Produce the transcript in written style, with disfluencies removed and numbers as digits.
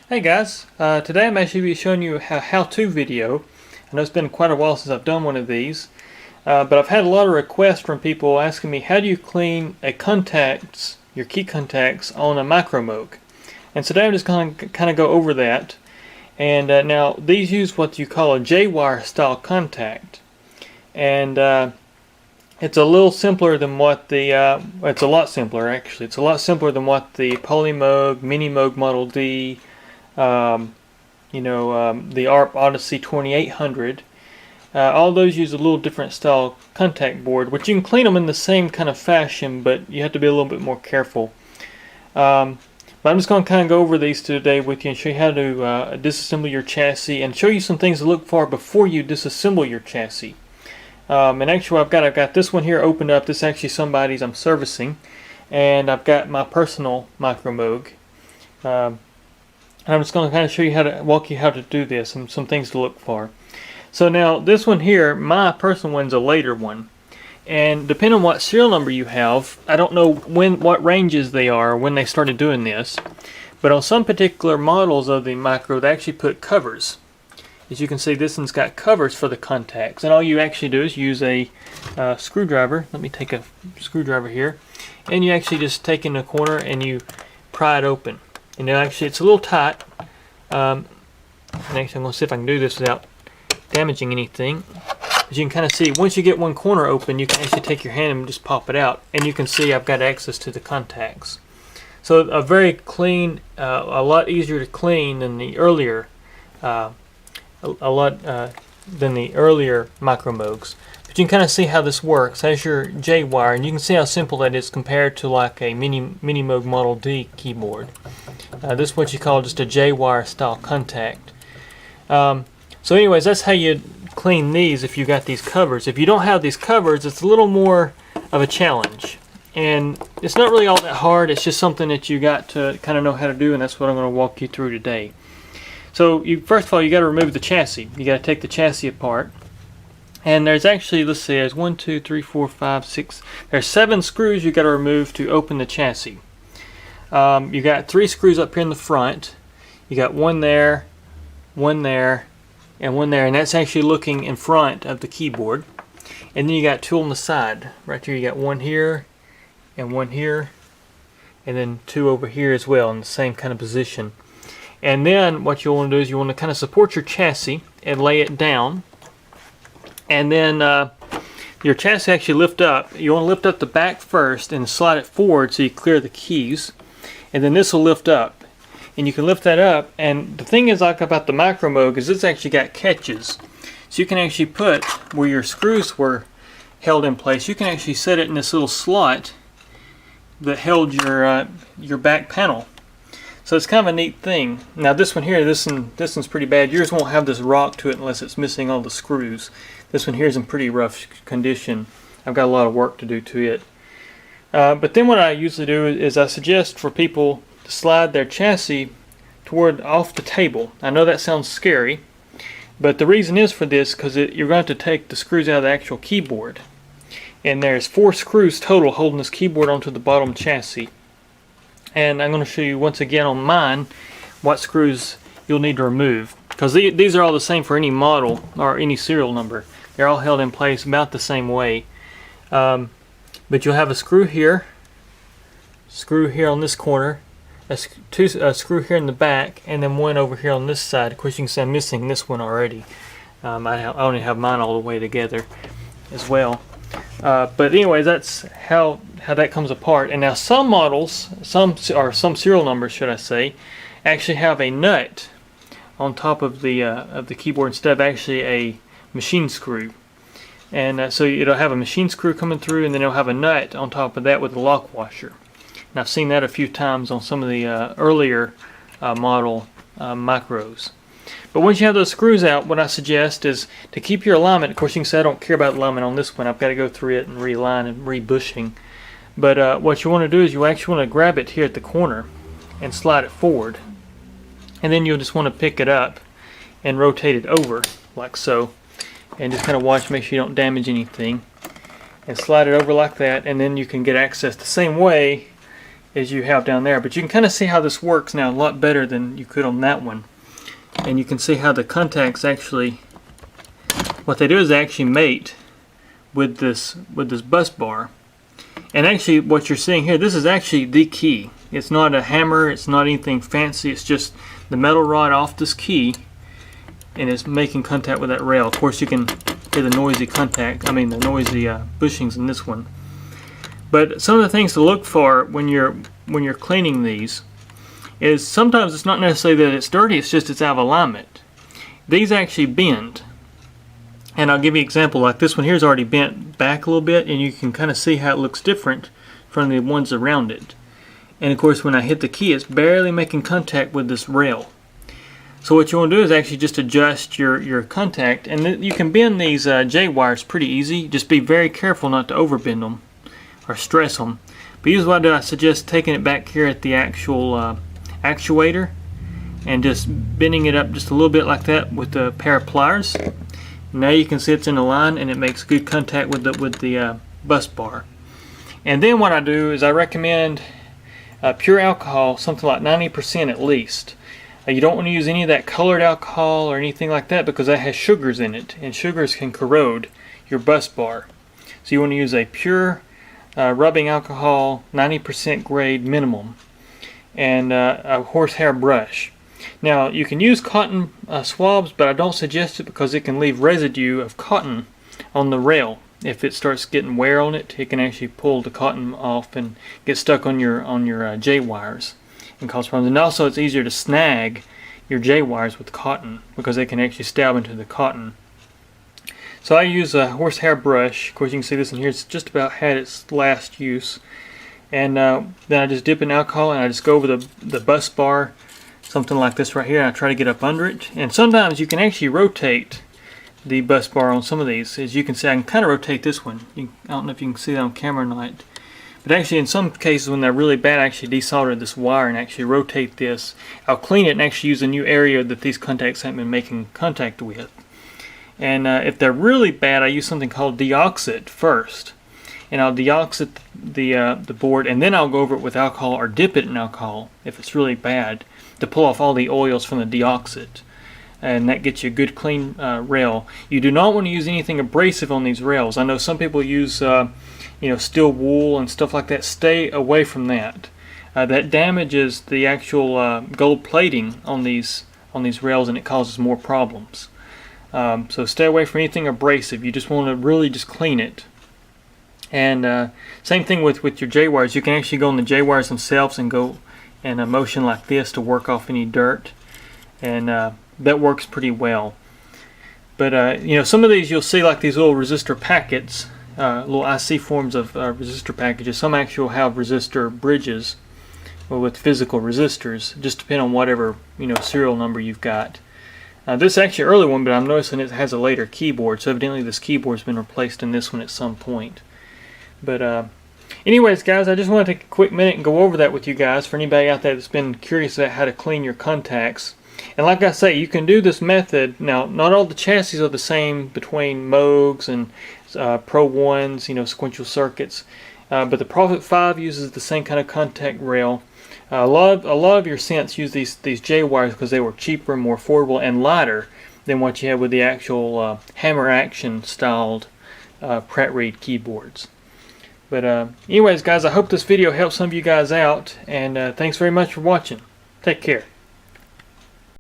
Hey guys, today I'm actually showing you a how-to video. I know it's been quite a while since I've done one of these, but I've had a lot of requests from people asking me how do you clean your key contacts on a micro Moog. And today I'm just going to kind of go over that. And now these use what you call a J-wire style contact, and it's a little simpler than what the it's a lot simpler actually. It's a lot simpler than what the Poly Moog, Mini Moog Model D, the ARP Odyssey 2800. All those use a little different style contact board, which you can clean them in the same kind of fashion, but you have to be a little bit more careful. But I'm just going to kind of go over these today with you and show you how to disassemble your chassis and show you some things to look for before you disassemble your chassis. And actually I've got this one here opened up. This is actually somebody's I'm servicing, and I've got my personal micro Moog. And I'm just going to kind of show you walk you how to do this and some things to look for. So now this one here, my personal one's a later one, and depending on what serial number you have, I don't know what ranges they are when they started doing this, but on some particular models of the micro they actually put covers. As you can see, this one's got covers for the contacts, and all you actually do is use a screwdriver. Let me take a screwdriver here, and you actually just take in the corner and you pry it open. And actually it's a little tight, and actually I'm going to see if I can do this without damaging anything. As you can kind of see, once you get one corner open, you can actually take your hand and just pop it out, and you can see I've got access to the contacts. So a very clean, a lot easier to clean than the earlier, than the earlier micro Moogs. But you can kind of see how this works. As your J-wire, and you can see how simple that is compared to like a Mini Moog Model D keyboard. This is what you call just a J-wire style contact. So anyways, that's how you clean these if you got these covers. If you don't have these covers, it's a little more of a challenge. And it's not really all that hard, it's just something that you got to kind of know how to do, and that's what I'm going to walk you through today. So first of all, you got to remove the chassis. You got to take the chassis apart. And there's actually, let's see, there's 1, 2, 3, 4, 5, 6. There's 7 screws you got to remove to open the chassis. You got 3 screws up here in the front. You got one there, and one there, and that's actually looking in front of the keyboard. And then you got 2 on the side. Right here, you got one here, and then 2 over here as well in the same kind of position. And then what you want to do is you want to kind of support your chassis and lay it down. And then your chassis actually lift up. You want to lift up the back first and slide it forward so you clear the keys. And then this will lift up. And you can lift that up. And the thing is like about the micro Moog is it's actually got catches. So you can actually put where your screws were held in place, you can actually set it in this little slot that held your back panel. So it's kind of a neat thing. Now this one here, this one's pretty bad. Yours won't have this rock to it unless it's missing all the screws. This one here is in pretty rough condition. I've got a lot of work to do to it. But then what I usually do is I suggest for people to slide their chassis off the table. I know that sounds scary, but the reason is for this because you're going to have to take the screws out of the actual keyboard. And there's 4 screws total holding this keyboard onto the bottom chassis. And I'm going to show you once again on mine what screws you'll need to remove, because these are all the same for any model or any serial number. They're all held in place about the same way. But you'll have a screw here on this corner, a screw here in the back, and then one over here on this side. Of course you can see I'm missing this one already. I only have mine all the way together as well. But anyway, that's how that comes apart. And now some models, some serial numbers should I say, actually have a nut on top of the keyboard instead of actually a machine screw. And so it'll have a machine screw coming through, and then it'll have a nut on top of that with a lock washer. And I've seen that a few times on some of the earlier model micros. But once you have those screws out, what I suggest is to keep your alignment. Of course, you can say I don't care about alignment on this one. I've got to go through it and realign and rebushing. But what you want to do is you actually want to grab it here at the corner and slide it forward. And then you'll just want to pick it up and rotate it over like so. And just kind of watch, make sure you don't damage anything. And slide it over like that, and then you can get access the same way as you have down there. But you can kind of see how this works now a lot better than you could on that one. And you can see how the contacts actually, what they do is they actually mate with this bus bar. And actually what you're seeing here, this is actually the key. It's not a hammer, it's not anything fancy, it's just the metal rod off this key, and it's making contact with that rail. Of course you can hear the noisy contact, the noisy bushings in this one. But some of the things to look for when you're cleaning these is sometimes it's not necessarily that it's dirty, it's just it's out of alignment. These actually bend. And I'll give you an example, like this one here is already bent back a little bit, and you can kind of see how it looks different from the ones around it. And of course when I hit the key, it's barely making contact with this rail. So what you want to do is actually just adjust your contact, and you can bend these J-wires pretty easy. Just be very careful not to overbend them or stress them. But usually what I suggest taking it back here at the actual actuator and just bending it up just a little bit like that with a pair of pliers. Now you can see it's in a line and it makes good contact with the bus bar. And then what I do is I recommend pure alcohol, something like 90% at least. You don't want to use any of that colored alcohol or anything like that because that has sugars in it, and sugars can corrode your bus bar. So you want to use a pure rubbing alcohol, 90% grade minimum, and a horsehair brush. Now you can use cotton swabs, but I don't suggest it because it can leave residue of cotton on the rail. If it starts getting wear on it, it can actually pull the cotton off and get stuck on your J-wires and cause problems. And also it's easier to snag your J-wires with cotton because they can actually stab into the cotton. So I use a horsehair brush. Of course you can see this in here, it's just about had its last use. And then I just dip in alcohol and I just go over the bus bar, something like this right here, and I try to get up under it. And sometimes you can actually rotate the bus bar on some of these. As you can see, I can kind of rotate this one. I don't know if you can see that on camera or not. But actually in some cases when they're really bad, I actually desolder this wire and actually rotate this. I'll clean it and actually use a new area that these contacts haven't been making contact with. And if they're really bad, I use something called deoxit first. And I'll deoxit the board, and then I'll go over it with alcohol or dip it in alcohol if it's really bad to pull off all the oils from the deoxit. And that gets you a good clean rail. You do not want to use anything abrasive on these rails. I know some people use steel wool and stuff like that. Stay away from that. That damages the actual gold plating on these rails, and it causes more problems. So stay away from anything abrasive. You just want to really just clean it. And same thing with your J-wires. You can actually go on the J-wires themselves and go in a motion like this to work off any dirt, and that works pretty well. But some of these you'll see like these little resistor packets, little IC forms of resistor packages. Some actually have resistor bridges with physical resistors, just depending on whatever serial number you've got. This is actually an early one, but I'm noticing it has a later keyboard, so evidently this keyboard's been replaced in this one at some point. But anyways, guys, I just want to take a quick minute and go over that with you guys for anybody out there that's been curious about how to clean your contacts. And like I say, you can do this method. Now, not all the chassis are the same between Moogs and Pro 1s, sequential circuits. But the Prophet 5 uses the same kind of contact rail. A lot of your synths use these J-wires because they were cheaper, more affordable, and lighter than what you have with the actual hammer action styled Pratt Reed keyboards. But anyways, guys, I hope this video helps some of you guys out, and thanks very much for watching. Take care.